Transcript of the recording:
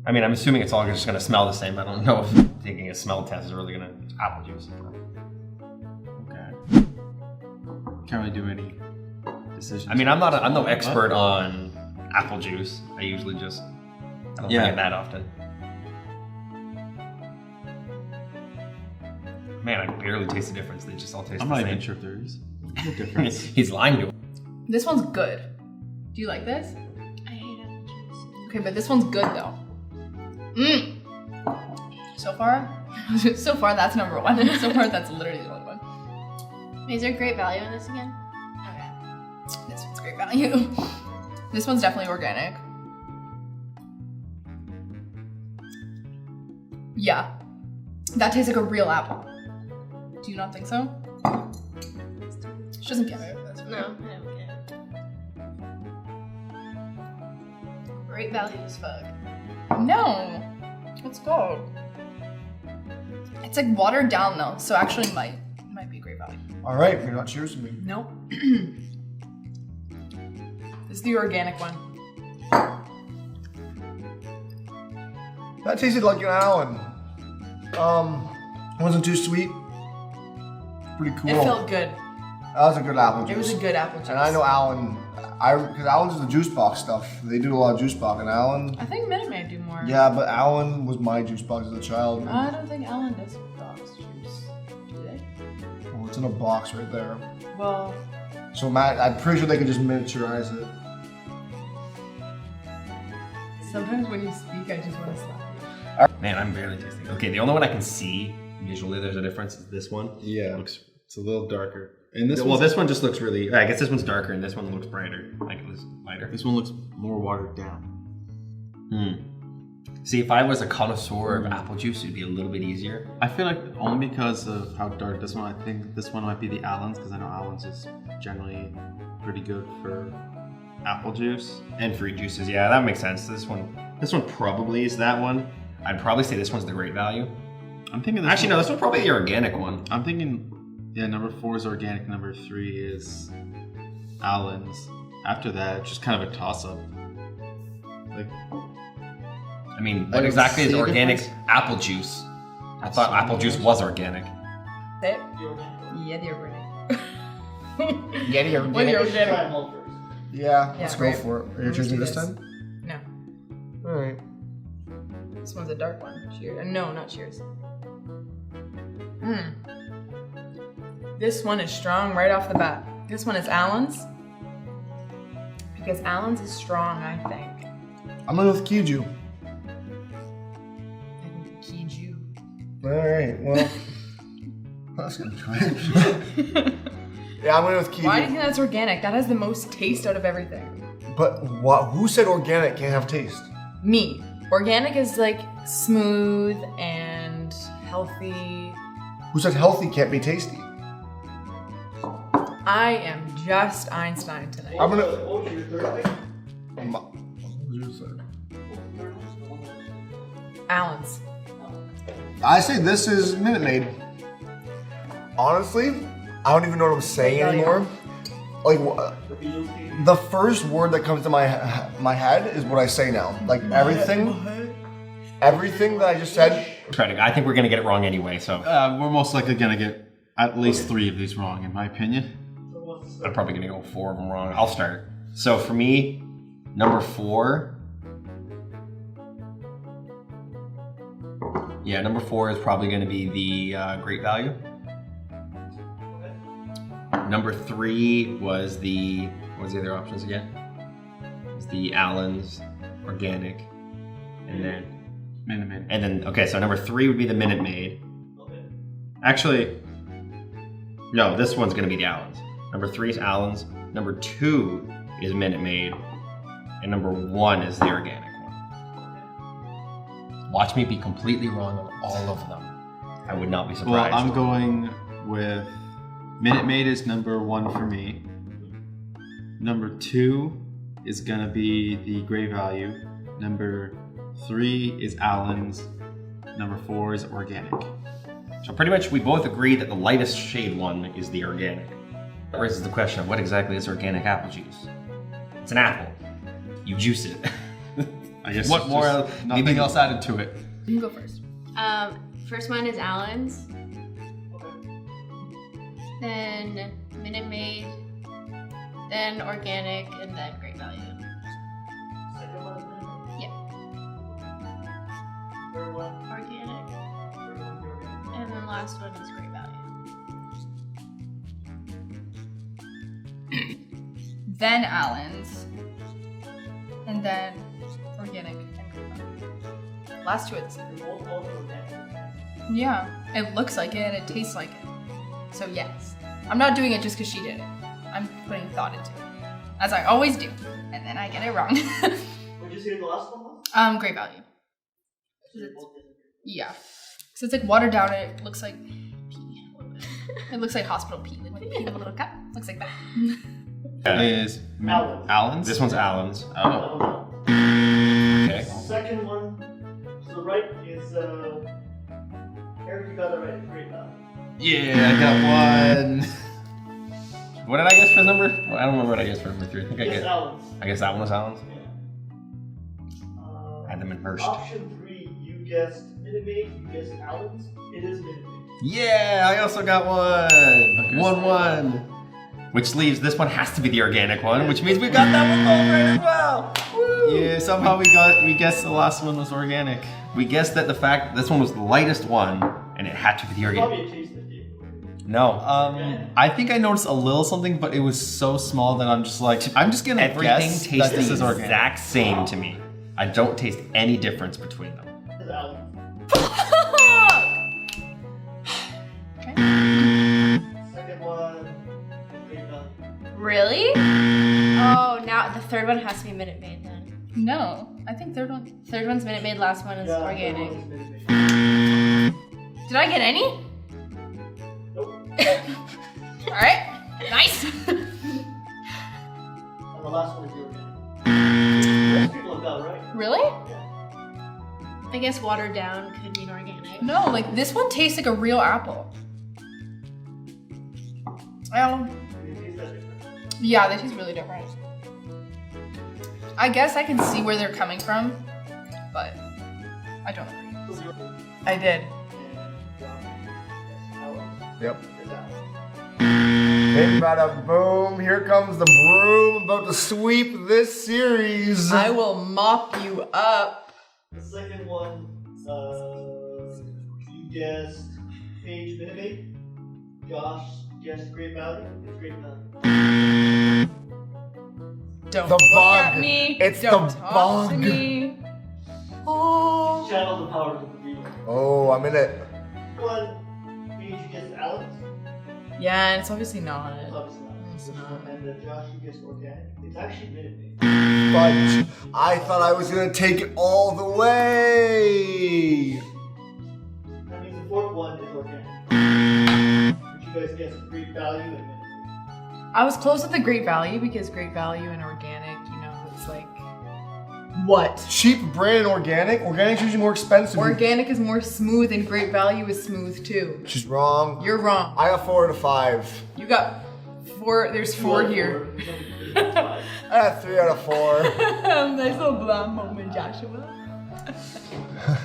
I mean, I'm assuming it's all just gonna smell the same. I don't know if taking a smell test is really gonna apple juice. Okay. Can't really do any decisions. I mean, I'm no expert on apple juice. I usually just, I don't drink it that often. Man, I barely taste the difference. They just all taste the same. I'm not even sure if there is a difference. He's lying to him. This one's good. Do you like this? I hate apple juice. Okay, but this one's good though. Mmm. So far, that's number one. So far, that's literally the only one. Is there great value in this again? Okay. This one's great value. This one's definitely organic. Yeah, that tastes like a real apple. Do you not think so? She doesn't get it. No, I don't get it. Great value as fuck. No, let's go. It's like watered down though, so actually might be great value. All right, you're not cheersing me. Nope. This is the organic one. That tasted like an Allen. Wasn't too sweet. Pretty cool. It felt good. That was a good apple juice. It was a good apple juice. And I know Allen, because Allen's is the juice box stuff. They do a lot of juice box, and Allen. I think Minute Maid do more. Yeah, but Allen was my juice box as a child. I don't think Ellen does box juice. Do they? Oh, it's in a box right there. Well, So Matt, I'm pretty sure they could just miniaturize it. sometimes when you speak, I just want to slap you. Man, I'm barely tasting. Okay, the only one I can see visually there's a difference is this one. Yeah, it's a little darker. And this Well, this one just looks really, I guess this one's darker and this one looks brighter. Like it was lighter. This one looks more watered down. See, if I was a connoisseur of apple juice, it'd be a little bit easier. I feel like only because of how dark this one, I think this one might be the Allen's, because I know Allen's is generally pretty good for apple juice. And fruit juices, yeah, that makes sense. This one probably is that one. I'd probably say this one's the great value. I'm thinking this Actually, no, this one's probably the organic one. I'm thinking, yeah, number 4 is organic, number 3 is Allen's. After that, it's just kind of a toss-up. Like, I mean, I what don't exactly is see a organic difference. apple juice? I thought apple juice was organic. Say it? Yeah, the organic. Yeah, the organic. When you're organic. Yeah, let's go right. for it. Are you Let's choosing do this this. time? No. All right. This one's a dark one. Cheers. No, not cheers. This one is strong right off the bat. This one is Allen's. Because Allen's is strong, I think. I'm going with Kiju. I think Kiju. All right, well. That's going to try it. Yeah, I'm going with Kiju. Why do you think that's organic? That has the most taste out of everything. But what? Who said organic can't have taste? Me. Organic is like smooth and healthy. Who said healthy can't be tasty? I am just Einstein tonight. I'm gonna. Allen's. I say this is Minute Maid. Honestly, I don't even know what I'm saying anymore. Like, the first word that comes to my head is what I say now. Like everything that I just said. I think we're gonna get it wrong anyway, so we're most likely gonna get at least 3 of these wrong, in my opinion. I'm probably gonna go 4 of them wrong. I'll start. So for me, number 4. Yeah, number 4 is probably gonna be the great value. Number 3 was the, what was the other options again? It was the Allen's, organic, and then Minute Maid. And then, okay, so number 3 would be the Minute Maid. Actually, no, this one's gonna be the Allen's. Number 3 is Allen's. Number 2 is Minute Maid. And number 1 is the organic one. Watch me be completely wrong on all of them. I would not be surprised. Well, I'm going with Minute Maid is number 1 for me. Number 2 is gonna be the Great Value. Number 3 is Allen's. Number 4 is organic. So pretty much we both agree that the lightest shade one is the organic. That raises the question of what exactly is organic apple juice? It's an apple. You juice it. I guess What more? just Nothing else added to it. You can go first. First one is Allen's. Then Minute Maid. Then Organic, and then Great Value. Yeah. Organic. And then last one is Great Value. Then Allen's. And then Organic and Great Value. Last two are the same. Yeah, it looks like it and it tastes like it. So yes. I'm not doing it just because she did it. I'm putting thought into it. As I always do. And then I get it wrong. Would you say the last one was? Great Value. Yeah. So it's like watered down and it looks like pee. It looks like hospital pee. Like when they pee in a little cup. Looks like that. Is Allen's? This one's Allen's. Oh. Okay. Second one, to the right is, Eric, you got it right, Great Value. Yeah, I got one. What did I guess for number? Well, I don't remember what I guessed for number 3. I think Yes, Allen's. I guess that one was Allen's. Yeah. I had them in first. Option 3, you guessed Minute Maid, you guessed Allen's. It is Minute Maid. Yeah, I also got one. 1-1. Which leaves this one has to be the organic one, which means we got that one both right as well. Woo! Yeah, somehow we guessed the last one was organic. We guessed that the fact that this one was the lightest one, and it had to be the organic. Probably a taste that game. No. I think I noticed a little something, but it was so small that I'm just gonna Everything guess tastes that this the is organic. exact same to me. I don't taste any difference between them. It is Allen's. Second one, Great Value. Really? Oh, now the third one has to be Minute Maid then. No. I think third one. Third one's Minute Maid, last one is Yeah, Organic. third one is Minute Maid. Did I get any? Nope. Alright. Nice. And the last one is the Organic. Most people have got it right. Really? I guess watered down could mean organic. No, like this one tastes like a real apple. Well, They taste that different. yeah, they taste really different. I guess I can see where they're coming from, but I don't agree. I did. Yep. Bing, bada, boom. Here comes the broom about to sweep this series. I will mop you up. The second one, you guessed Paige Minute Maid. Josh guessed Great Value. It's Great Value. Don't The look bug. at me. It's don't the talk to bug. me. Oh. Channel the powers of the reader. Oh, I'm in it. One, Paige, you guessed Alex. Yeah, and it's obviously not. Obviously not. It's not. And Josh, you guessed Organic. It's actually Minute Maid. Fudge. I thought I was gonna take it all the way. That means the fourth one is Organic. But you guys guessed Great Value and Minute Maid. I was close with the Great Value because Great Value and Organic, you know, it's like what? Cheap brand and organic. Organic's usually more expensive. Organic is more smooth and Great Value is smooth too. She's wrong. You're wrong. I got 4 out of 5. You got 4. There's 4 here. I got 3 out of 4. Nice little blonde moment, Joshua.